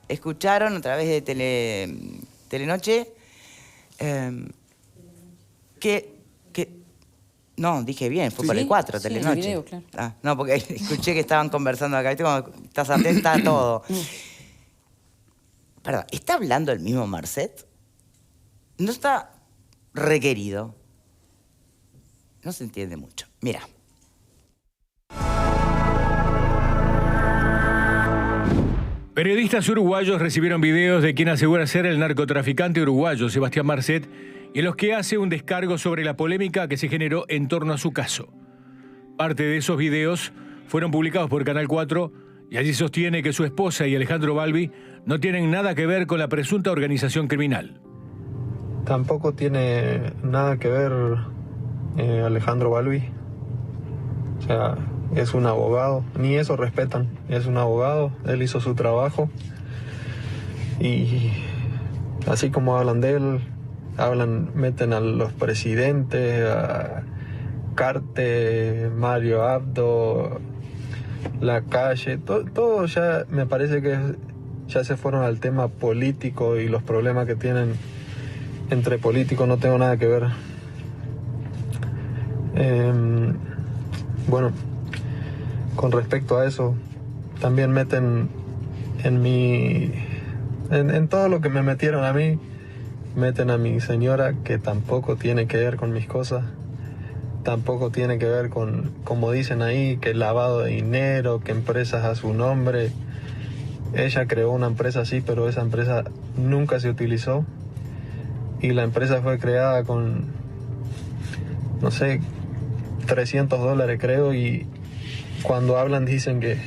Escucharon a través de Telenoche no, dije bien, fue por el 4, sí, Telenoche. el video, claro. Ah, no, porque escuché que estaban conversando acá. ¿Viste cómo estás atenta a todo? Perdón, ¿está hablando el mismo Marcet? No está requerido. No se entiende mucho. Mira. Periodistas uruguayos recibieron videos de quien asegura ser el narcotraficante uruguayo Sebastián Marcet y en los que hace un descargo sobre la polémica que se generó en torno a su caso. Parte de esos videos fueron publicados por Canal 4 y allí sostiene que su esposa y Alejandro Balbi no tienen nada que ver con la presunta organización criminal. Tampoco tiene nada que ver Alejandro Balbi. O sea, es un abogado, ni eso respetan. Es un abogado, él hizo su trabajo. Y así como hablan de él, meten a los presidentes, a Carte, Mario Abdo, La Calle, todo ya me parece que ya se fueron al tema político y los problemas que tienen entre políticos. No tengo nada que ver. Bueno, con respecto a eso, también meten en todo lo que me metieron a mí, meten a mi señora, que tampoco tiene que ver con mis cosas, tampoco tiene que ver con, como dicen ahí, que lavado de dinero, que empresas a su nombre. Ella creó una empresa así, pero esa empresa nunca se utilizó. Y la empresa fue creada con, no sé, $300 creo, y cuando hablan dicen que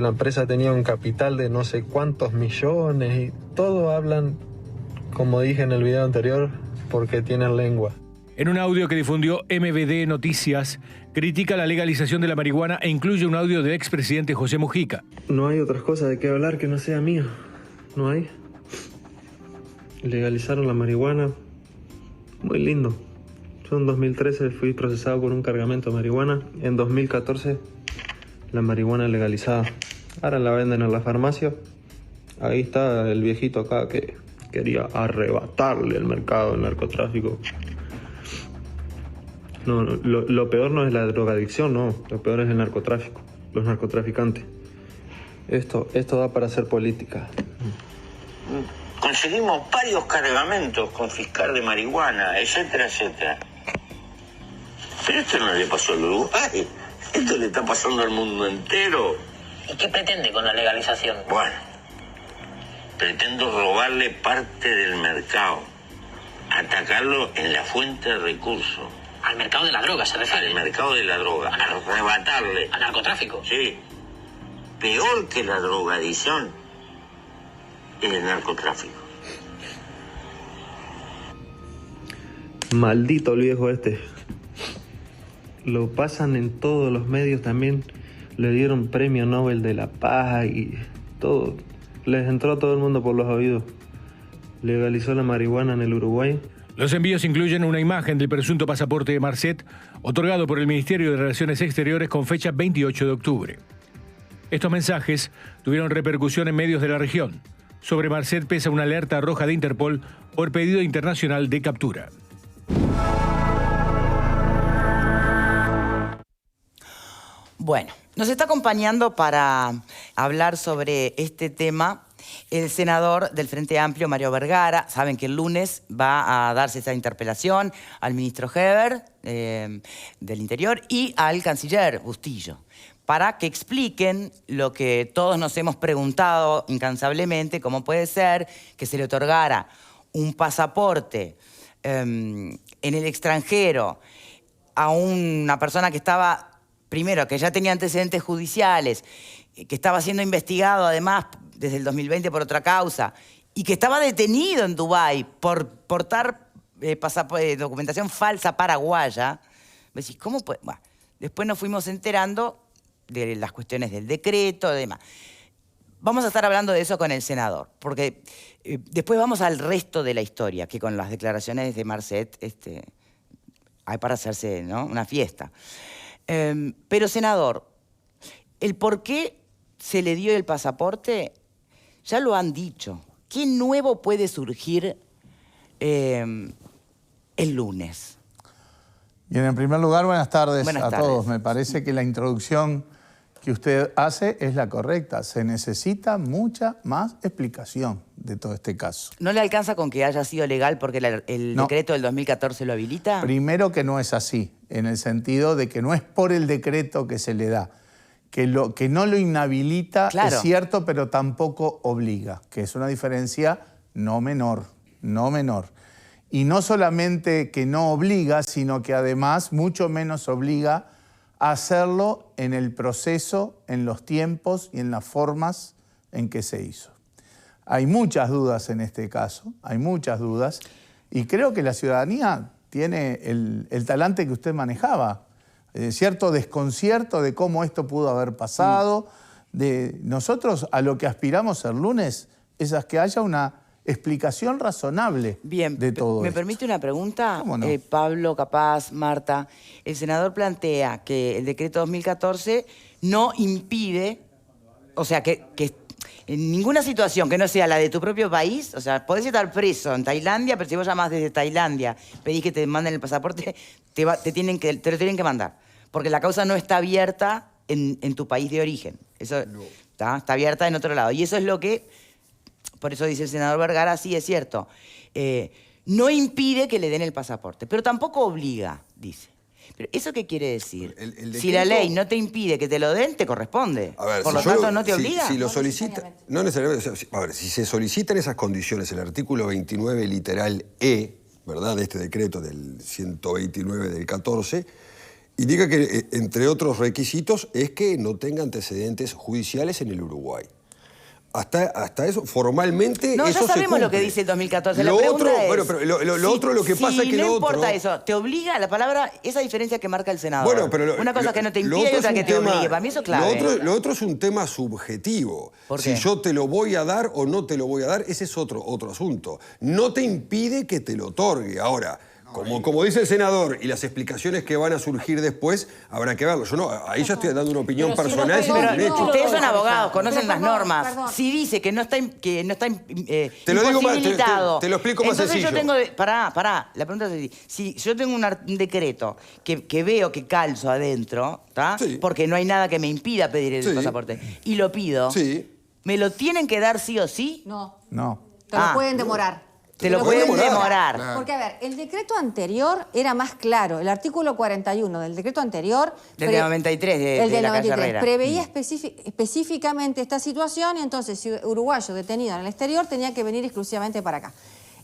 la empresa tenía un capital de no sé cuántos millones, y todo hablan, como dije en el video anterior, porque tienen lengua. En un audio que difundió MVD Noticias, critica la legalización de la marihuana e incluye un audio del expresidente José Mujica. No hay otras cosas de qué hablar que no sea mío, no hay. Legalizaron la marihuana, muy lindo. Yo en 2013 fui procesado por un cargamento de marihuana. En 2014 la marihuana legalizada. Ahora la venden en la farmacia. Ahí está el viejito acá que quería arrebatarle el mercado del narcotráfico. No, lo peor no es la drogadicción, no. Lo peor es el narcotráfico, los narcotraficantes. Esto da para hacer política. Conseguimos varios cargamentos con fiscal de marihuana, etcétera, etcétera. Pero esto no le pasó al Uruguay, esto le está pasando al mundo entero. ¿Y qué pretende con la legalización? Bueno, pretendo robarle parte del mercado, atacarlo en la fuente de recursos. ¿Al mercado de la droga se refiere? Al mercado de la droga, arrebatarle. ¿Al narcotráfico? Sí. Peor que la drogadicción es el narcotráfico. Maldito el viejo este. Lo pasan en todos los medios también. Le dieron premio Nobel de la Paz y todo. Les entró a todo el mundo por los oídos. Legalizó la marihuana en el Uruguay. Los envíos incluyen una imagen del presunto pasaporte de Marcet, otorgado por el Ministerio de Relaciones Exteriores con fecha 28 de octubre. Estos mensajes tuvieron repercusión en medios de la región. Sobre Marcet pesa una alerta roja de Interpol por pedido internacional de captura. Bueno, nos está acompañando para hablar sobre este tema el senador del Frente Amplio, Mario Vergara. Saben que el lunes va a darse esta interpelación al ministro Heber del Interior y al canciller Bustillo, para que expliquen lo que todos nos hemos preguntado incansablemente: cómo puede ser que se le otorgara un pasaporte en el extranjero a una persona que estaba, primero, que ya tenía antecedentes judiciales, que estaba siendo investigado además desde el 2020 por otra causa, y que estaba detenido en Dubái por portar documentación falsa paraguaya. Me decís, ¿cómo puede? Bueno, después nos fuimos enterando de las cuestiones del decreto y demás. Vamos a estar hablando de eso con el senador, porque después vamos al resto de la historia, que con las declaraciones de Marcet hay para hacerse, ¿no?, una fiesta. Pero, senador, el por qué se le dio el pasaporte, ya lo han dicho. ¿Qué nuevo puede surgir el lunes? Bien, en primer lugar, buenas tardes Buenas a tardes. todos. Me parece que la introducción que usted hace es la correcta. Se necesita mucha más explicación de todo este caso. ¿No le alcanza con que haya sido legal porque el No. decreto del 2014 lo habilita? Primero que no es así, en el sentido de que no es por el decreto que se le da. Que no lo inhabilita, Claro. es cierto, pero tampoco obliga, que es una diferencia no menor, no menor. Y no solamente que no obliga, sino que además mucho menos obliga a hacerlo en el proceso, en los tiempos y en las formas en que se hizo. Hay muchas dudas en este caso, hay muchas dudas, y creo que la ciudadanía tiene el talante que usted manejaba, cierto desconcierto de cómo esto pudo haber pasado. Nosotros a lo que aspiramos el lunes es a que haya una explicación razonable Bien, de todo ¿me esto. permite una pregunta? ¿Cómo no? Pablo, capaz, Marta. El senador plantea que el decreto 2014 no impide, o sea, que en ninguna situación que no sea la de tu propio país, o sea, podés estar preso en Tailandia, pero si vos llamás desde Tailandia, pedís que te manden el pasaporte, te lo tienen que mandar. Porque la causa no está abierta en tu país de origen. Eso está abierta en otro lado. Y eso es lo que, por eso dice el senador Vergara, sí es cierto, no impide que le den el pasaporte, pero tampoco obliga, dice. Pero ¿eso qué quiere decir? El Si la decreto- ley no te impide que te lo den, te corresponde. A ver, Por si lo yo tanto, ¿no te si- obliga? Si lo solicita, no necesariamente. O sea, a ver, si se solicitan esas condiciones, el artículo 29 literal E, ¿verdad? De este decreto del 129 del 14, indica que, entre otros requisitos, es que no tenga antecedentes judiciales en el Uruguay. Hasta eso, formalmente, No, eso ya se sabemos lo que cumple. dice el 2014. Lo La pregunta otro, es, bueno, pero lo otro, lo que pasa es que no lo otro... importa eso, te obliga la palabra, esa diferencia que marca el senador. Bueno, pero una cosa que no te lo impide y otro otra es que un te tema- obligue. Para mí eso es clave. Lo otro es un tema subjetivo. ¿Por Si qué? yo te lo voy a dar o no te lo voy a dar, ese es otro asunto. No te impide que te lo otorgue. Ahora, como dice el senador, y las explicaciones que van a surgir después, habrá que verlo. Yo no, ahí ya estoy dando una opinión Pero si personal no, sin pero ningún no, hecho. Ustedes son no, abogados, no, conocen pero las perdón, normas. perdón. Si dice que no está, Te lo digo más- imposibilitado, te lo explico más entonces sencillo. yo tengo... Pará, la pregunta es así. Si yo tengo un decreto que veo que calzo adentro, ¿tá? Sí. Porque no hay nada que me impida pedir el Sí. pasaporte, y lo pido, Sí. ¿me lo tienen que dar sí o sí? No, No. te lo Ah. pueden demorar. Te lo pueden demorar. Claro. Porque, a ver, el decreto anterior era más claro. El artículo 41 del decreto anterior... Del de 93 de el del la calle 93, Herrera. preveía específicamente esta situación y entonces si uruguayo detenido en el exterior tenía que venir exclusivamente para acá.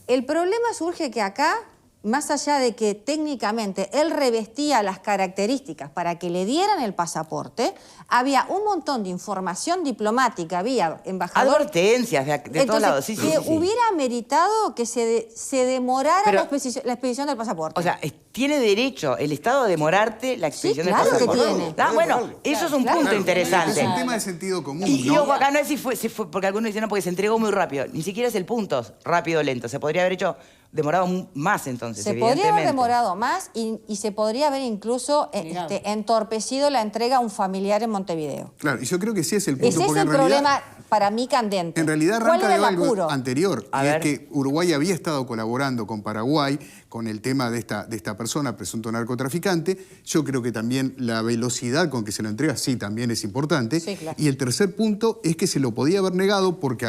El problema surge que acá, más allá de que técnicamente él revestía las características para que le dieran el pasaporte, había un montón de información diplomática, había embajador... Advertencias de todos Entonces, lados. Sí, sí, que sí, sí. hubiera meritado que se demorara Pero- la expedición del pasaporte. O sea, tiene derecho el Estado a demorarte la expedición del claro que pasaporte. tiene. Ah, bueno, eso es un Claro. punto Claro. interesante. Es un tema de sentido común, Y ¿no? ojo, acá no es si fue, porque algunos dicen no, porque se entregó muy rápido. Ni siquiera es el punto, rápido o lento. Se podría haber hecho, demorado más entonces, Se podría haber evidentemente. demorado más y se podría haber incluso entorpecido la entrega a un familiar en Montevideo. Claro, y yo creo que sí es el punto. Ese es porque el en realidad, problema para mí candente. En realidad ¿Cuál arranca era de el algo apuro? anterior, A y es ver. que Uruguay había estado colaborando con Paraguay con el tema de esta persona, presunto narcotraficante. Yo creo que también la velocidad con que se lo entrega sí también es importante. Sí, claro. Y el tercer punto es que se lo podía haber negado porque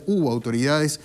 hubo autoridades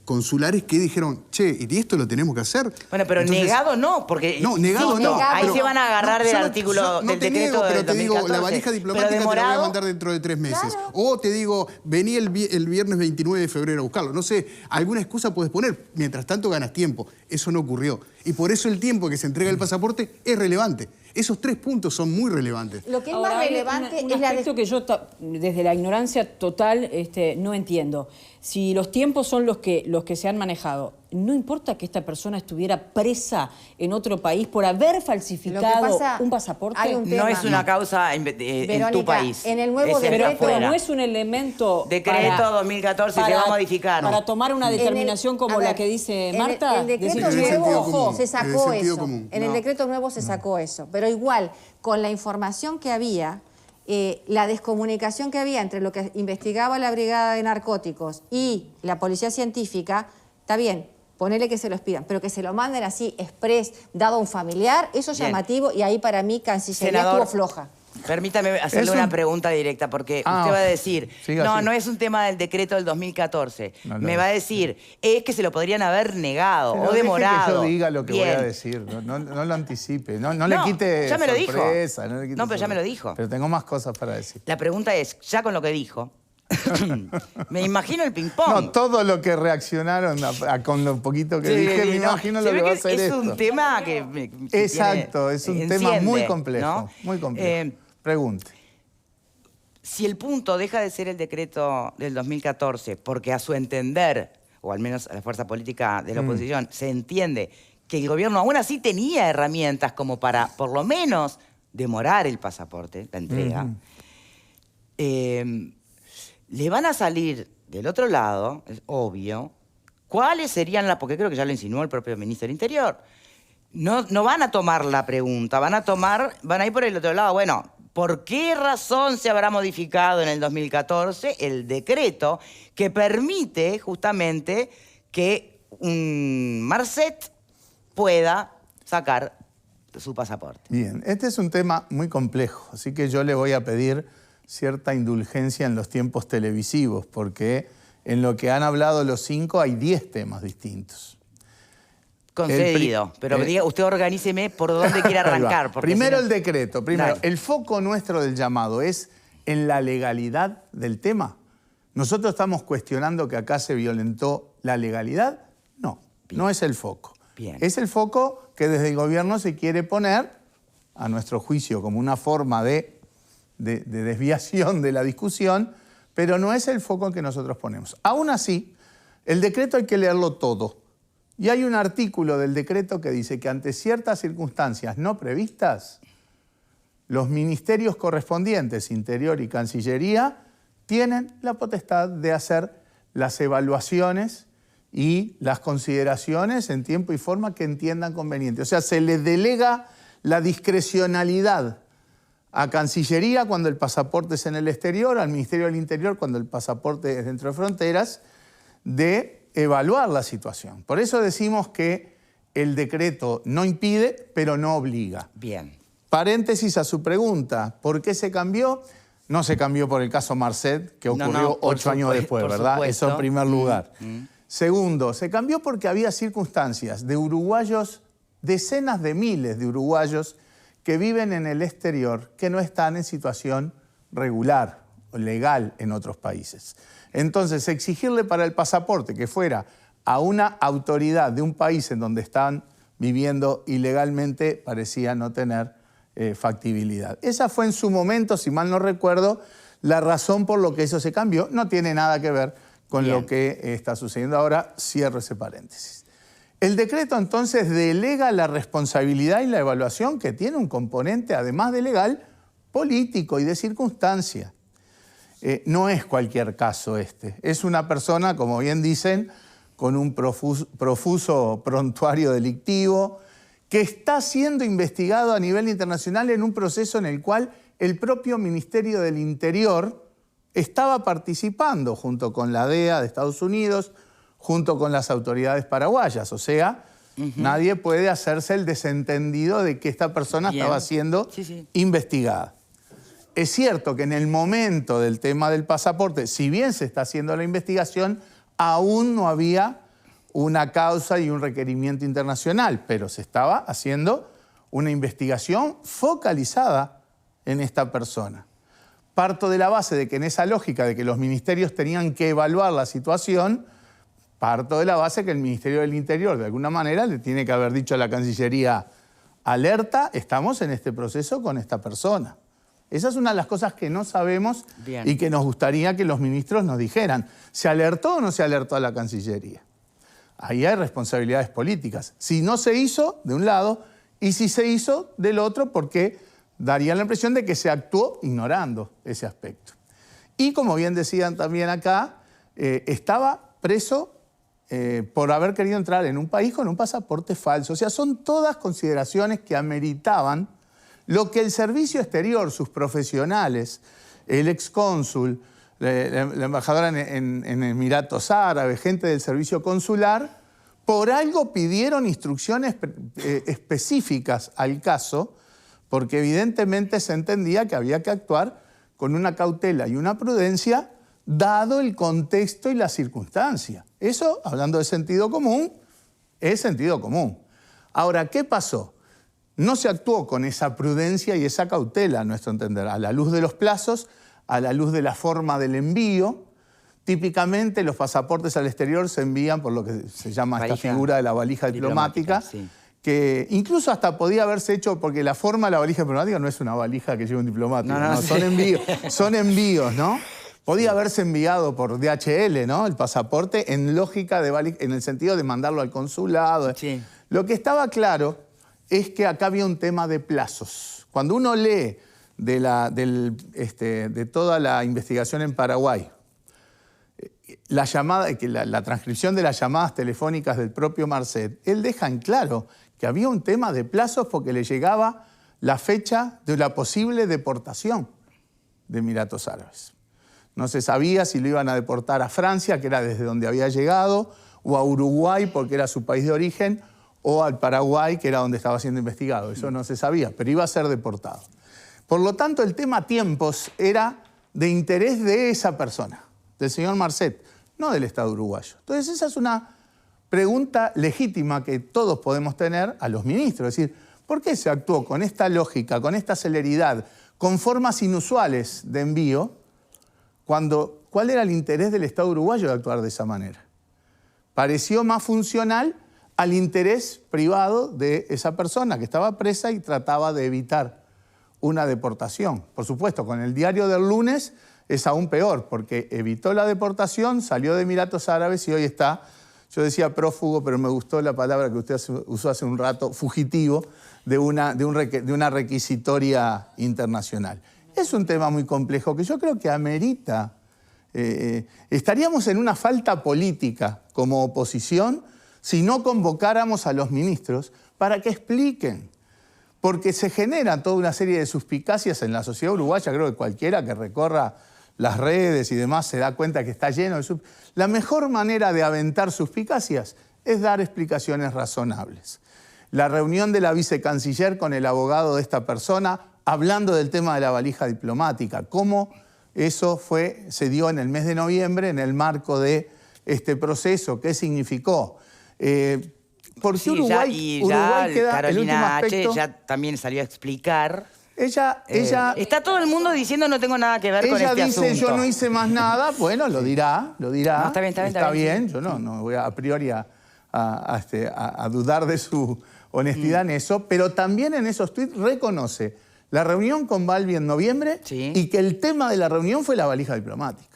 consulares que dijeron, che, ¿y esto lo tenemos que hacer? Bueno, pero Entonces, negado no, porque... No, negado insisto, no. ahí pero- se van a agarrar no, del yo no- artículo yo no del te decreto niego, pero del te digo, 2014. la valija Pero diplomática te la voy a demorado- mandar dentro de 3 meses. Claro. O te digo, vení el viernes 29 de febrero a buscarlo. No sé, alguna excusa puedes poner. Mientras tanto ganas tiempo. Eso no ocurrió. Y por eso el tiempo que se entrega el pasaporte es relevante. Esos 3 puntos son muy relevantes. Lo que es Ahora, más hay relevante un es la... aspecto que yo, desde la ignorancia total, no entiendo. Si los tiempos son los que se han manejado, ¿no importa que esta persona estuviera presa en otro país por haber falsificado pasa, un pasaporte? hay un No tema. es una causa en tu Verónica, país. en el nuevo Es Pero, decreto- pero no es un elemento Decreto 2014 se va a modificar. para tomar una determinación como la que dice Marta. El decreto decir, En el sentido nuevo común, se en el sacó sentido eso. común. En el No. decreto nuevo se sacó eso. Pero igual, con la información que había, la descomunicación que había entre lo que investigaba la Brigada de Narcóticos y la Policía Científica, está bien, ponele que se los pidan, pero que se lo manden así, express, dado a un familiar, eso es llamativo, y ahí para mí Cancillería Senador, estuvo floja. Permítame hacerle una pregunta directa, porque usted va a decir, no es un tema del decreto del 2014. Me va a decir, es que se lo podrían haber negado o demorado. Que yo diga lo que voy a decir, no lo anticipe, no le quite ya me lo dijo. sorpresa. No, pero ya me lo dijo. Pero tengo más cosas para decir. La pregunta es, ya con lo que dijo, me imagino el ping-pong. No, todo lo que reaccionaron con lo poquito que dije, me imagino lo que va a hacer esto. Es un tema que exacto, es un tema muy complejo, ¿no? Muy complejo. Pregunte. Si el punto deja de ser el decreto del 2014, porque a su entender, o al menos a la fuerza política de la oposición, se entiende que el gobierno aún así tenía herramientas como para, por lo menos, demorar el pasaporte, la entrega, le van a salir del otro lado, es obvio, cuáles serían las, porque creo que ya lo insinuó el propio ministro del Interior, no van a tomar la pregunta, van a ir por el otro lado. Bueno, ¿por qué razón se habrá modificado en el 2014 el decreto que permite justamente que un Marcet pueda sacar su pasaporte? Bien, este es un tema muy complejo, así que yo le voy a pedir cierta indulgencia en los tiempos televisivos, porque en lo que han hablado los 5 hay 10 temas distintos. Concedido, pero usted organíceme por dónde quiere arrancar. Primero el decreto. Primero, el foco nuestro del llamado es en la legalidad del tema. ¿Nosotros estamos cuestionando que acá se violentó la legalidad? No, no es el foco. Bien. Es el foco que desde el gobierno se quiere poner, a nuestro juicio, como una forma de desviación de la discusión, pero no es el foco que nosotros ponemos. Aún así, el decreto hay que leerlo todo. Y hay un artículo del decreto que dice que ante ciertas circunstancias no previstas, los ministerios correspondientes, Interior y Cancillería, tienen la potestad de hacer las evaluaciones y las consideraciones en tiempo y forma que entiendan conveniente. O sea, se le delega la discrecionalidad a Cancillería cuando el pasaporte es en el exterior, al Ministerio del Interior cuando el pasaporte es dentro de fronteras, de evaluar la situación. Por eso decimos que el decreto no impide, pero no obliga. Bien. Paréntesis a su pregunta, ¿por qué se cambió? No se cambió por el caso Marcet, que ocurrió 8 años después, ¿verdad? Supuesto. Eso en primer lugar. Segundo, se cambió porque había circunstancias de uruguayos, decenas de miles de uruguayos que viven en el exterior, que no están en situación regular o legal en otros países. Entonces, exigirle para el pasaporte que fuera a una autoridad de un país en donde están viviendo ilegalmente parecía no tener factibilidad. Esa fue en su momento, si mal no recuerdo, la razón por lo que eso se cambió. No tiene nada que ver con lo que está sucediendo ahora. Cierro ese paréntesis. El decreto entonces delega la responsabilidad y la evaluación que tiene un componente, además de legal, político y de circunstancia. No es cualquier caso este. Es una persona, como bien dicen, con un profuso prontuario delictivo, que está siendo investigado a nivel internacional en un proceso en el cual el propio Ministerio del Interior estaba participando junto con la DEA de Estados Unidos, junto con las autoridades paraguayas. O sea, nadie puede hacerse el desentendido de que esta persona estaba siendo investigada. Es cierto que en el momento del tema del pasaporte, si bien se está haciendo la investigación, aún no había una causa y un requerimiento internacional, pero se estaba haciendo una investigación focalizada en esta persona. Parto de la base de que en esa lógica de que los ministerios tenían que evaluar la situación, parto de la base que el Ministerio del Interior, de alguna manera, le tiene que haber dicho a la Cancillería, alerta, estamos en este proceso con esta persona. Esa es una de las cosas que no sabemos y que nos gustaría que los ministros nos dijeran. ¿Se alertó o no se alertó a la Cancillería? Ahí hay responsabilidades políticas. Si no se hizo, de un lado, y si se hizo, del otro, porque daría la impresión de que se actuó ignorando ese aspecto. Y como bien decían también acá, estaba preso por haber querido entrar en un país con un pasaporte falso. O sea, son todas consideraciones que ameritaban Lo que el servicio exterior, sus profesionales, el excónsul, la embajadora en Emiratos Árabes, gente del servicio consular, por algo pidieron instrucciones específicas al caso, porque evidentemente se entendía que había que actuar con una cautela y una prudencia, dado el contexto y la circunstancia. Eso, hablando de sentido común, es sentido común. Ahora, ¿qué pasó? No se actuó con esa prudencia y esa cautela, a nuestro entender, a la luz de los plazos, a la luz de la forma del envío. Típicamente los pasaportes al exterior se envían por lo que se llama esta figura de la valija diplomática, sí. Que incluso hasta podía haberse hecho, porque la forma de la valija diplomática no es una valija que lleva un diplomático, no, sí. son envíos, ¿no? Podía haberse enviado por DHL, ¿no? El pasaporte en lógica de valija, en el sentido de mandarlo al consulado. Sí. Lo que estaba claro es que acá había un tema de plazos. Cuando uno lee de toda la investigación en Paraguay, la transcripción de las llamadas telefónicas del propio Marcet, él deja en claro que había un tema de plazos porque le llegaba la fecha de la posible deportación de Emiratos Árabes. No se sabía si lo iban a deportar a Francia, que era desde donde había llegado, o a Uruguay, porque era su país de origen, o al Paraguay, que era donde estaba siendo investigado. Eso no se sabía, pero iba a ser deportado. Por lo tanto, el tema tiempos era de interés de esa persona, del señor Marcet, no del Estado uruguayo. Entonces, esa es una pregunta legítima que todos podemos tener a los ministros. Es decir, ¿por qué se actuó con esta lógica, con esta celeridad, con formas inusuales de envío, cuál era el interés del Estado uruguayo de actuar de esa manera? Pareció más funcional al interés privado de esa persona que estaba presa y trataba de evitar una deportación. Por supuesto, con el diario del lunes es aún peor, porque evitó la deportación, salió de Emiratos Árabes y hoy está, yo decía prófugo, pero me gustó la palabra que usted usó hace un rato, fugitivo, de una requisitoria internacional. Es un tema muy complejo que yo creo que amerita. Estaríamos en una falta política como oposición si no convocáramos a los ministros para que expliquen. Porque se genera toda una serie de suspicacias en la sociedad uruguaya. Creo que cualquiera que recorra las redes y demás se da cuenta que está lleno de suspicacias. La mejor manera de aventar suspicacias es dar explicaciones razonables. La reunión de la vicecanciller con el abogado de esta persona, hablando del tema de la valija diplomática, cómo eso se dio en el mes de noviembre en el marco de este proceso, qué significó. ¿Por qué Uruguay queda Carolina el último aspecto? H. ya también salió a explicar. Ella está todo el mundo diciendo no tengo nada que ver con este asunto. Ella dice yo no hice más nada, bueno, lo dirá. No, está bien. Yo no voy a priori a dudar de su honestidad en eso, pero también en esos tweets reconoce la reunión con Balbi en noviembre y que el tema de la reunión fue la valija diplomática.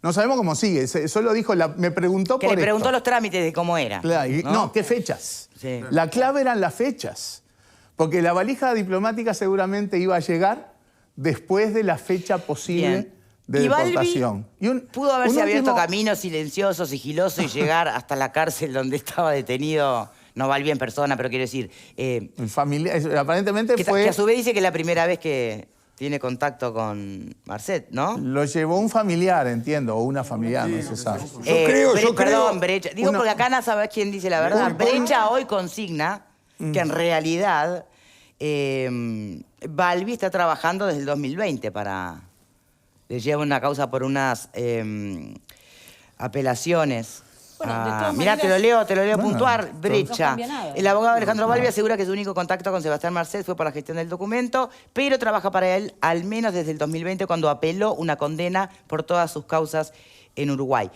No sabemos cómo sigue, solo dijo, me preguntó por le preguntó los trámites de cómo era. Claro, no, ¿qué fechas? Sí. La clave eran las fechas, porque la valija diplomática seguramente iba a llegar después de la fecha posible de deportación. Pudo haberse abierto camino silencioso, sigiloso y llegar hasta la cárcel donde estaba detenido. No Balbi en persona, pero quiero decir... aparentemente fue... Que a su vez dice que es la primera vez que tiene contacto con Marcet, ¿no? Lo llevó un familiar, entiendo, o una familiar, no se sabe. Perdón, Brecha. Digo, porque acá no sabes quién dice la verdad. Brecha hoy consigna que en realidad Balbi está trabajando desde el 2020 para... Le lleva una causa por unas apelaciones. Bueno, mirá, te lo leo puntual, Brecha. No cambia nada. El abogado Alejandro Balbi asegura que su único contacto con Sebastián Marcet fue por la gestión del documento, pero trabaja para él al menos desde el 2020 cuando apeló una condena por todas sus causas en Uruguay.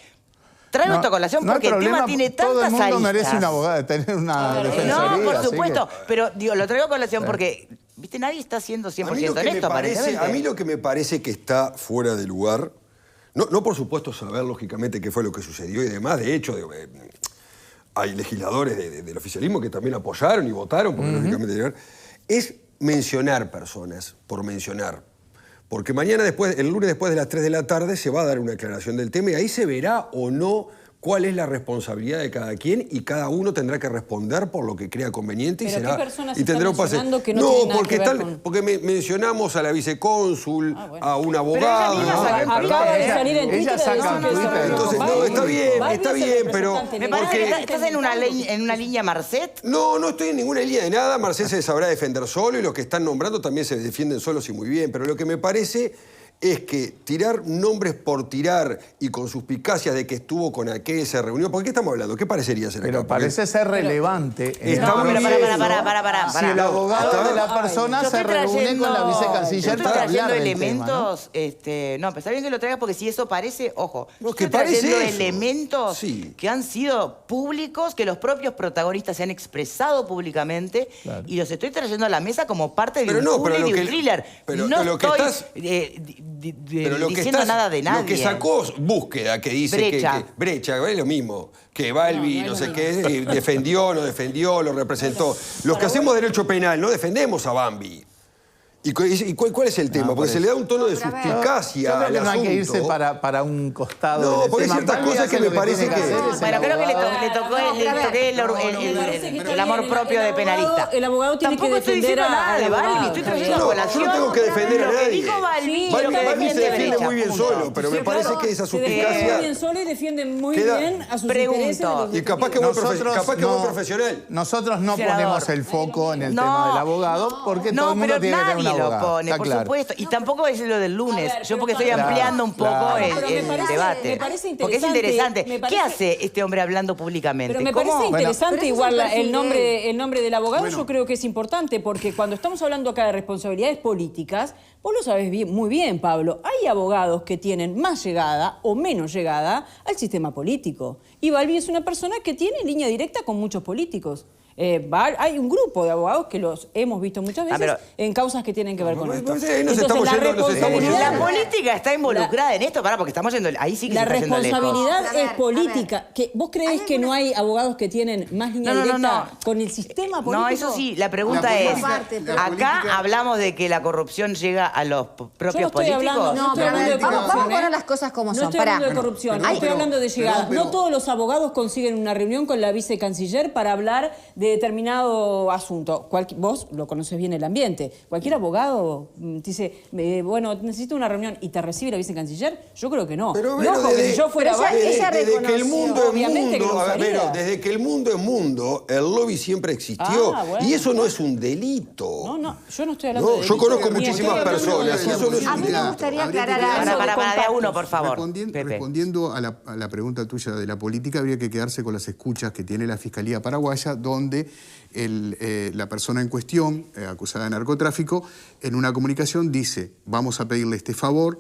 Traigo esta colación porque el tema tiene tantas aristas. Todo el mundo merece un abogado, tener una defensoría. No, por supuesto, pero digo, lo traigo a colación porque, viste, nadie está siendo 100% honesto, aparentemente. A mí lo que me parece que está fuera de lugar... No, por supuesto, saber lógicamente qué fue lo que sucedió y demás. De hecho, hay legisladores del oficialismo que también apoyaron y votaron, porque lógicamente es mencionar personas, por mencionar. Porque mañana el lunes después de las 3 de la tarde se va a dar una aclaración del tema y ahí se verá o no cuál es la responsabilidad de cada quien y cada uno tendrá que responder por lo que crea conveniente ¿Pero y será. qué personas y tendrá un pase. mencionando que no tienen nada porque que ver con- porque mencionamos a la vicecónsul, a un ella abogado. misma sacó en Acaba de Twitter. salir en Ella Twitter saca a decir en que Twitter. eso- Entonces, no, Barbie- está bien, Barbie está es el bien, pero- representante Me legal. parece que estás en una línea Marcet. No, no estoy en ninguna línea de nada. Marcel se sabrá defender solo y los que están nombrando también se defienden solos y muy bien. Pero lo que me parece es que tirar nombres por tirar y con suspicacias de que estuvo con aquel, se reunió. ¿Por qué estamos hablando? ¿Qué parecería ser acá? Pero parece ser relevante. Está No, pero bien. para. Si el abogado de la persona Yo se estoy reúne trayendo- con la yo vicecanciller estoy para hablar trayendo del tema, ¿no? elementos, no, pero está bien que lo traigas porque si eso parece, ojo, No, yo que estoy trayendo parece eso. elementos Sí. que han sido públicos, que los propios protagonistas se han expresado públicamente Claro. y los estoy trayendo a la mesa como parte de Pero un no, puzzle pero y lo un que- thriller. pero no lo que estoy estás- diciendo nada de nadie. Lo que sacó búsqueda, que dice Brecha. que brecha, es lo mismo, que Balbi, no sé qué, defendió, no defendió, lo representó. Los que hacemos derecho penal no defendemos a Bambi. ¿Y cuál es el tema? por Porque se eso. le da un tono de No, pero a ver. suspicacia Yo creo al que no hay que asunto. irse para un costado. No, del porque hay tema. ciertas Balbi cosas hace que me lo parece tiene que- hacer, es el Bueno, creo que le abogado. tocó el amor propio de penalista. El abogado tiene Tampoco que estoy defender diciendo nada de al Balbi, abogado. estoy Está trayendo bien. a No, colación yo no tengo que defender a lo que nadie. dijo Balbi y lo Balbi que se defiende defiende Brecha. muy bien Punto. solo, pero me Sí, parece claro, que esa se defiende muy suspicacia... bien solo y defiende muy Queda- bien a sus Pregunto. intereses. de los Y capaz que defendidos. capaz que buen profesional. Nosotros no Senador. ponemos el foco en el No, tema del abogado porque todo No, el mundo pero tiene que tener un nadie lo abogado. pone, Está por claro. supuesto. Y tampoco es lo del lunes. A ver, Yo pero porque estoy claro, ampliando un poco claro. el, Pero me parece- debate. me parece Porque es interesante, interesante. me ¿Qué parece- hace este hombre hablando públicamente? Pero me ¿Cómo? parece interesante Pero ese igual es el perfil el nombre del abogado. Yo creo que es importante porque cuando estamos hablando acá de responsabilidades políticas, vos lo sabés muy bien, Pablo, hay abogados que tienen más llegada o menos llegada al sistema político. Y Balbi es una persona que tiene línea directa con muchos políticos. Hay un grupo de abogados que los hemos visto muchas veces pero- en causas que tienen que ver con no, esto. ahí nos estamos Entonces, la yendo, nos estamos responsabilidad- yendo. La política está involucrada en esto, porque estamos yendo, ahí sí que La se está yendo lejos. responsabilidad No, a ver, es política. ¿Vos creés que no hay abogados que tienen más línea No, no, directa no. con el sistema político? No, eso sí, la pregunta La es, política- la acá política- hablamos de que la corrupción llega a los propios estoy políticos. hablando- No, estoy pero a hablando ver, de vamos a corrupción, poner ¿eh? las cosas como No son. estoy Pará. hablando de corrupción, Perdón, no estoy pero- hablando de llegada. perdón, pero- No todos los abogados consiguen una reunión con la vicecanciller para hablar de determinado asunto. Vos lo conoces bien el ambiente. Cualquier abogado dice, bueno, necesito una reunión y te recibe la vicecanciller. Yo creo que no. Pero Y bueno, ojo, que desde- si yo fuera pero ella- Balbi, ella desde que el mundo es obviamente que lo mundo, a ver, usaría. pero desde que el mundo es mundo, el lobby siempre existió. Ah, bueno. Y eso no es un delito. No, yo no estoy hablando No, de yo delito, conozco ni muchísimas estoy hablando personas, de y eso no es A mí me gustaría aclarar algo. Para, de a uno, por favor. Pepe. Respondiendo a la pregunta tuya de la política, habría que quedarse con las escuchas que tiene la Fiscalía Paraguaya, donde la persona en cuestión, acusada de narcotráfico, en una comunicación dice, vamos a pedirle este favor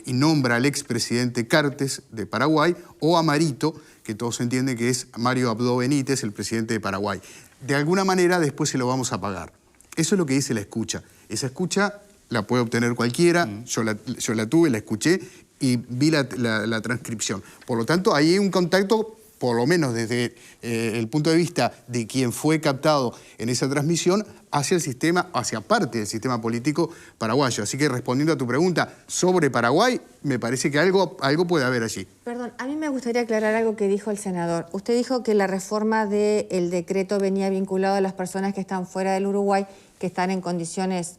y nombra al expresidente Cartes de Paraguay o a Marito, que todos entienden que es Mario Abdo Benítez, el presidente de Paraguay. De alguna manera después se lo vamos a pagar. Eso es lo que dice la escucha. Esa escucha la puede obtener cualquiera, yo la tuve, la escuché y vi la transcripción. Por lo tanto, ahí hay un contacto, por lo menos desde el punto de vista de quien fue captado en esa transmisión, hacia el sistema, hacia parte del sistema político paraguayo. Así que respondiendo a tu pregunta sobre Paraguay, me parece que algo puede haber allí. Perdón, a mí me gustaría aclarar algo que dijo el senador. Usted dijo que la reforma del decreto venía vinculado a las personas que están fuera del Uruguay, que están en condiciones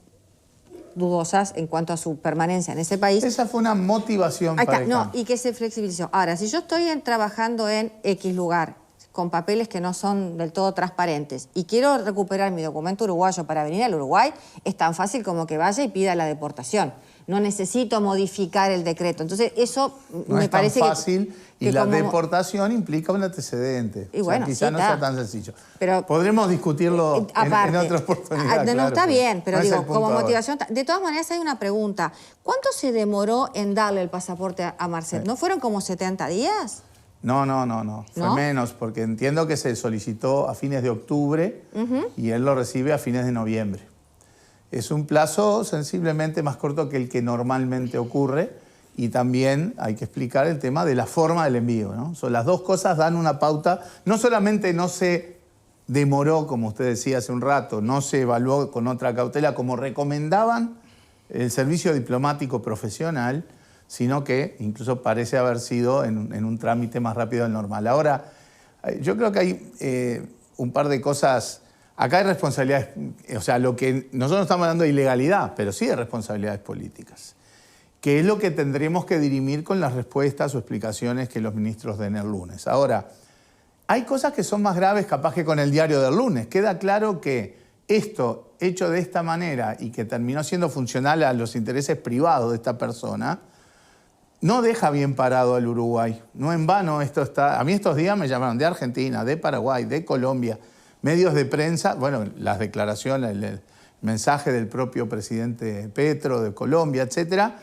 dudosas en cuanto a su permanencia en ese país. Esa fue una motivación Ahí para está, el no, cambio. y que se flexibilizó. Ahora, si yo estoy trabajando en X lugar, con papeles que no son del todo transparentes, y quiero recuperar mi documento uruguayo para venir al Uruguay, es tan fácil como que vaya y pida la deportación. No necesito modificar el decreto. Entonces, eso No me es tan parece fácil y la como- deportación implica un antecedente. Y bueno, quizás sí, no está. sea tan sencillo. Pero- podremos discutirlo aparte, en otra oportunidad. no, claro, está pero bien, pero no es digo, el punto como ahora. motivación. De todas maneras, hay una pregunta. ¿Cuánto se demoró en darle el pasaporte a Marcet? ¿No fueron como 70 días? No. Fue ¿No? menos, porque entiendo que se solicitó a fines de octubre y él lo recibe a fines de noviembre. Es un plazo sensiblemente más corto que el que normalmente ocurre y también hay que explicar el tema de la forma del envío, ¿no? Las dos cosas dan una pauta. No solamente no se demoró, como usted decía hace un rato, no se evaluó con otra cautela como recomendaban el servicio diplomático profesional, sino que incluso parece haber sido en un trámite más rápido del normal. Ahora, yo creo que hay un par de cosas. Acá hay responsabilidades, o sea, nosotros no estamos hablando de ilegalidad, pero sí de responsabilidades políticas, que es lo que tendremos que dirimir con las respuestas o explicaciones que los ministros den el lunes. Ahora, hay cosas que son más graves capaz que con el diario del lunes. Queda claro que esto, hecho de esta manera y que terminó siendo funcional a los intereses privados de esta persona, no deja bien parado al Uruguay. No en vano esto está... A mí estos días me llamaron de Argentina, de Paraguay, de Colombia, medios de prensa, bueno, las declaraciones, el mensaje del propio presidente Petro de Colombia, etcétera,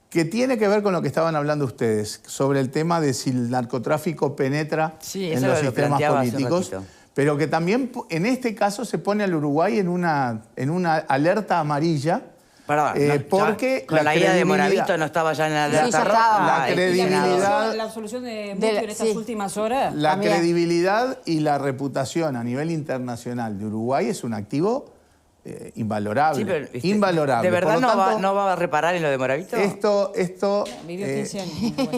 que tiene que ver con lo que estaban hablando ustedes, sobre el tema de si el narcotráfico penetra en los sistemas políticos, pero que también en este caso se pone al Uruguay en una alerta amarilla. Perdón, porque con la idea de Moravito no estaba ya en la alerta roja. La credibilidad... La absolución de Muti en estas últimas horas. La credibilidad y la reputación a nivel internacional de Uruguay es un activo invalorable. Sí, pero, invalorable. ¿De verdad no va a reparar en lo de Moravito? Esto vivió 15 años.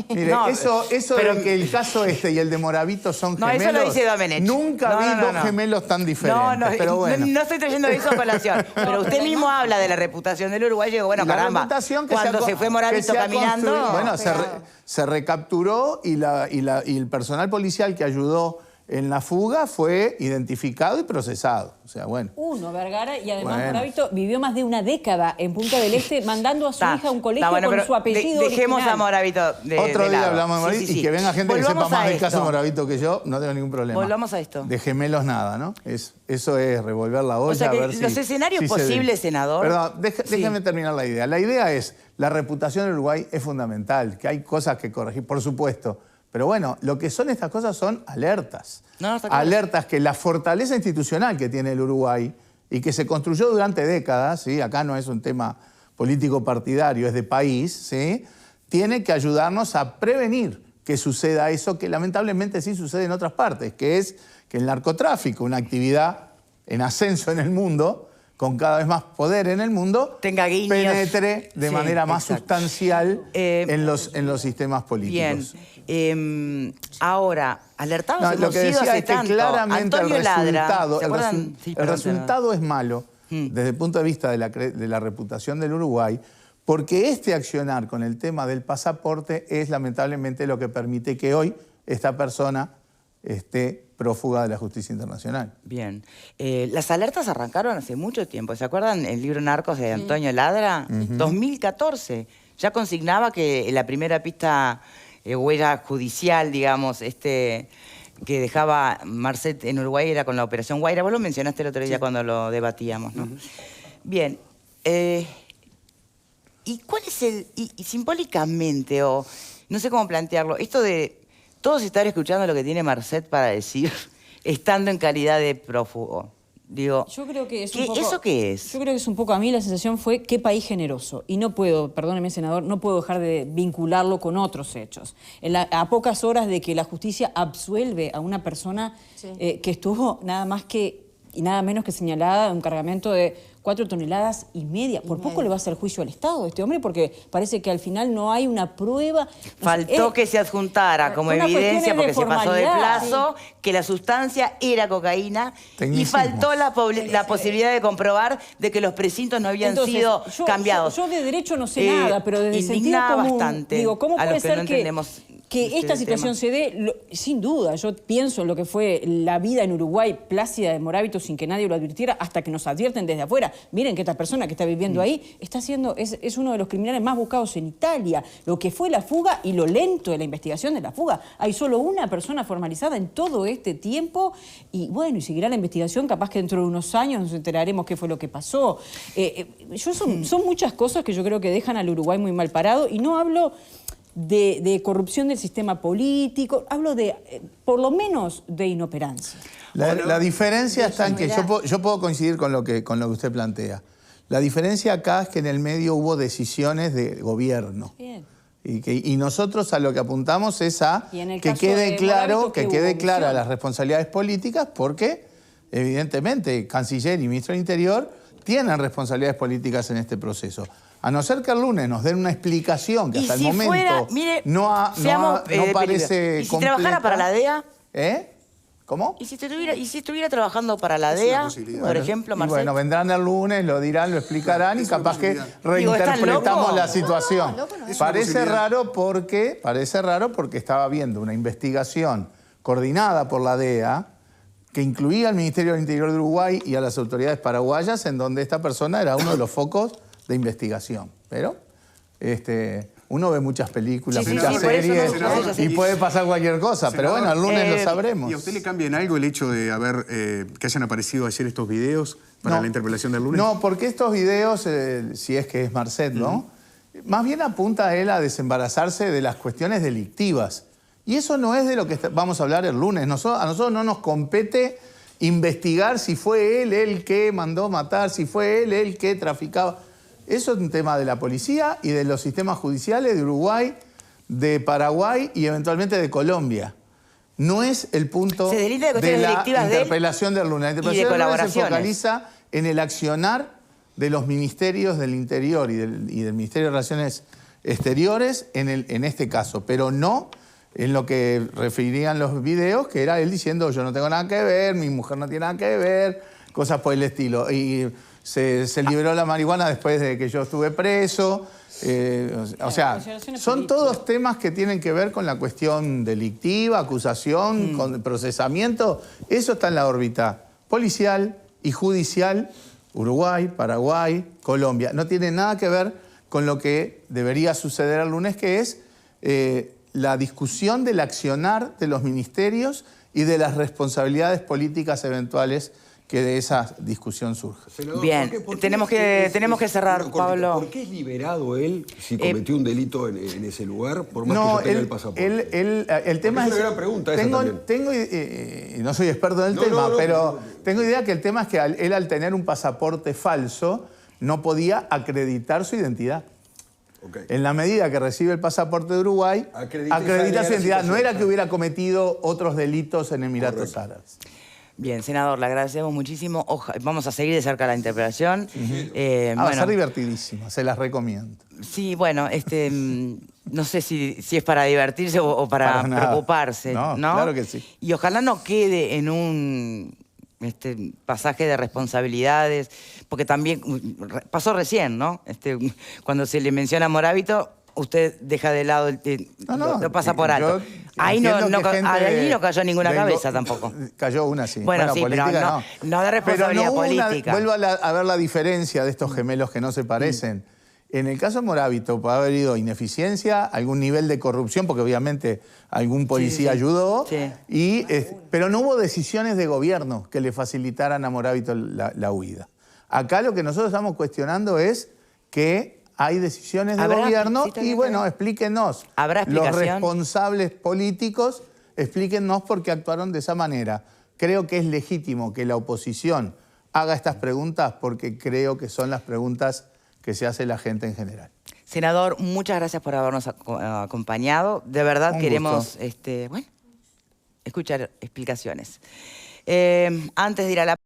Mire, no, eso pero, de que el caso este y el de Moravito son gemelos... No, eso lo dice Domenech. Nunca vi dos gemelos tan diferentes, pero bueno. No estoy trayendo eso a colación, pero usted mismo habla de la reputación del Uruguay y digo, bueno, caramba, cuando se fue Moravito caminando... Bueno, se recapturó y el personal policial que ayudó en la fuga fue identificado y procesado. O sea, bueno. Vergara, y además Moravito vivió más de una década en Punta del Este mandando a su hija a un colegio con su apellido Dejemos original. a Moravito Otro día hablamos de Moravito y que venga gente que sepa más del caso de Moravito que yo, no tengo ningún problema. Volvamos a esto. De gemelos nada, ¿no? Eso es revolver la olla. O sea que a ver los escenarios posibles, senador... Perdón, déjeme terminar la idea. La idea es, la reputación del Uruguay es fundamental, que hay cosas que corregir, por supuesto. Pero bueno, lo que son estas cosas son alertas. Alertas que la fortaleza institucional que tiene el Uruguay y que se construyó durante décadas, ¿sí? Acá no es un tema político partidario, es de país, ¿sí? Tiene que ayudarnos a prevenir que suceda eso que lamentablemente sí sucede en otras partes, que es que el narcotráfico, una actividad en ascenso en el mundo, con cada vez más poder en el mundo, penetre de manera más sustancial en los sistemas políticos. Bien. Ahora, alertados lo que decía es que claramente Antonio el resultado es malo desde el punto de vista de la reputación del Uruguay, porque este accionar con el tema del pasaporte es lamentablemente lo que permite que hoy esta persona esté prófuga de la justicia internacional. Bien. Las alertas arrancaron hace mucho tiempo. ¿Se acuerdan el libro Narcos de Antonio Ladra? 2014. Ya consignaba que la primera pista, huella judicial, digamos, que dejaba Marcet en Uruguay era con la Operación Guaira. Vos lo mencionaste el otro día cuando lo debatíamos, ¿no? Bien. ¿Y cuál es y simbólicamente, o no sé cómo plantearlo, esto de todos estar escuchando lo que tiene Marcet para decir, estando en calidad de prófugo? Digo, yo creo que es un poco, ¿eso qué es? Yo creo que es un poco, a mí la sensación fue qué país generoso. Y no puedo, perdóneme senador, no puedo dejar de vincularlo con otros hechos. A pocas horas de que la justicia absuelve a una persona que estuvo nada más que y nada menos que señalada un cargamento de 4,5 toneladas. Por poco le va a hacer juicio al Estado a este hombre, porque parece que al final no hay una prueba. Faltó que se adjuntara como evidencia, porque se pasó de plazo, que la sustancia era cocaína, y faltó la posibilidad de comprobar de que los precintos no habían sido cambiados. Yo de derecho no sé nada, pero desde sentido común, bastante digo, ¿cómo puede ser que esta situación tema se dé? Sin duda, yo pienso en lo que fue la vida en Uruguay plácida de Moravito sin que nadie lo advirtiera, hasta que nos advierten desde afuera. Miren que esta persona que está viviendo ahí es uno de los criminales más buscados en Italia. Lo que fue la fuga y lo lento de la investigación de la fuga. Hay solo una persona formalizada en todo este tiempo y bueno, y seguirá la investigación. Capaz que dentro de unos años nos enteraremos qué fue lo que pasó. Son muchas cosas que yo creo que dejan al Uruguay muy mal parado, y no hablo de corrupción del sistema político, hablo por lo menos, de inoperancia. La diferencia está en que yo puedo coincidir con lo que usted plantea. La diferencia acá es que en el medio hubo decisiones de gobierno. Bien. Y nosotros a lo que apuntamos es a que quede claro, clara las responsabilidades políticas, porque evidentemente Canciller y Ministro del Interior tienen responsabilidades políticas en este proceso. A no ser que el lunes nos den una explicación que Y hasta el si momento fuera, mire, no parece ¿Y si completa. trabajara para la DEA? ¿Cómo? ¿Y si estuviera trabajando para la Es DEA, una posibilidad. por ejemplo, Y Marcet? bueno, vendrán el lunes, lo dirán, lo explicarán y Es una capaz que posibilidad. reinterpretamos ¿están locos? la situación. No, loco no es. Parece posibilidad. raro porque estaba habiendo una investigación coordinada por la DEA que incluía al Ministerio del Interior de Uruguay y a las autoridades paraguayas, en donde esta persona era uno de los focos de investigación. Pero uno ve muchas películas, Sí, sí, muchas sí, por eso series no, y puede pasar cualquier cosa. Pero bueno, el lunes lo sabremos. ¿Y a usted le cambia en algo el hecho de que hayan aparecido ayer estos videos para la interpelación del lunes? No, porque estos videos, si es que es Marcet, ¿no? Más bien apunta a él a desembarazarse de las cuestiones delictivas. Y eso no es de lo que vamos a hablar el lunes. A nosotros no nos compete investigar si fue él el que mandó matar, si fue él el que traficaba. Eso es un tema de la policía y de los sistemas judiciales de Uruguay, de Paraguay y eventualmente de Colombia. No es el punto Se delita de de cuestiones la delictivas de él interpelación del lunes. La y de interpelación del lunes se colaboraciones. focaliza en el accionar de los ministerios del Interior y del Ministerio de Relaciones Exteriores en este caso, pero no en lo que referirían los videos, que era él diciendo yo no tengo nada que ver, mi mujer no tiene nada que ver, cosas por el estilo. Y se liberó la marihuana después de que yo estuve preso. O sea, consideraciones son políticas. todos temas que tienen que ver con la cuestión delictiva, acusación, con procesamiento. Eso está en la órbita policial y judicial, Uruguay, Paraguay, Colombia. No tiene nada que ver con lo que debería suceder el lunes, que es la discusión del accionar de los ministerios y de las responsabilidades políticas eventuales que de esa discusión surja. Senador, Bien, tenemos que cerrar, una cortita. Pablo. ¿Por qué es liberado él si cometió un delito en ese lugar, por más que No, yo tenga el pasaporte? el tema es una gran pregunta esa también. no soy experto en el No, tema, no, pero tengo idea que el tema es que él al tener un pasaporte falso no podía acreditar su identidad. Ok. En la medida que recibe el pasaporte de Uruguay, Acredita acredita esa su identidad. No era situación. que hubiera cometido otros delitos en Emiratos Árabes. Bien, senador, le agradecemos muchísimo. Vamos a seguir de cerca la interpelación. Va a ser divertidísima, se las recomiendo. Sí, bueno, no sé si es para divertirse o para nada. preocuparse, No, ¿no? claro que sí. Y ojalá no quede en un pasaje de responsabilidades, porque también pasó recién, ¿no? Cuando se le menciona a Moravito, usted deja de lado, lo pasa por alto. Ahí no cayó ninguna cabeza tampoco. Cayó una, sí. Bueno, sí, pero política no de responsabilidad política. Vuelvo a ver la diferencia de estos gemelos que no se parecen. En el caso de Moravito puede haber habido ineficiencia, algún nivel de corrupción, porque obviamente algún policía ayudó, pero no hubo decisiones de gobierno que le facilitaran a Moravito la huida. Acá lo que nosotros estamos cuestionando es que hay decisiones de gobierno y bueno, explíquenos. ¿Habrá explicación? Los responsables políticos, explíquennos por qué actuaron de esa manera. Creo que es legítimo que la oposición haga estas preguntas porque creo que son las preguntas que se hace la gente en general. Senador, muchas gracias por habernos acompañado. De verdad Un queremos escuchar explicaciones. Antes de ir a la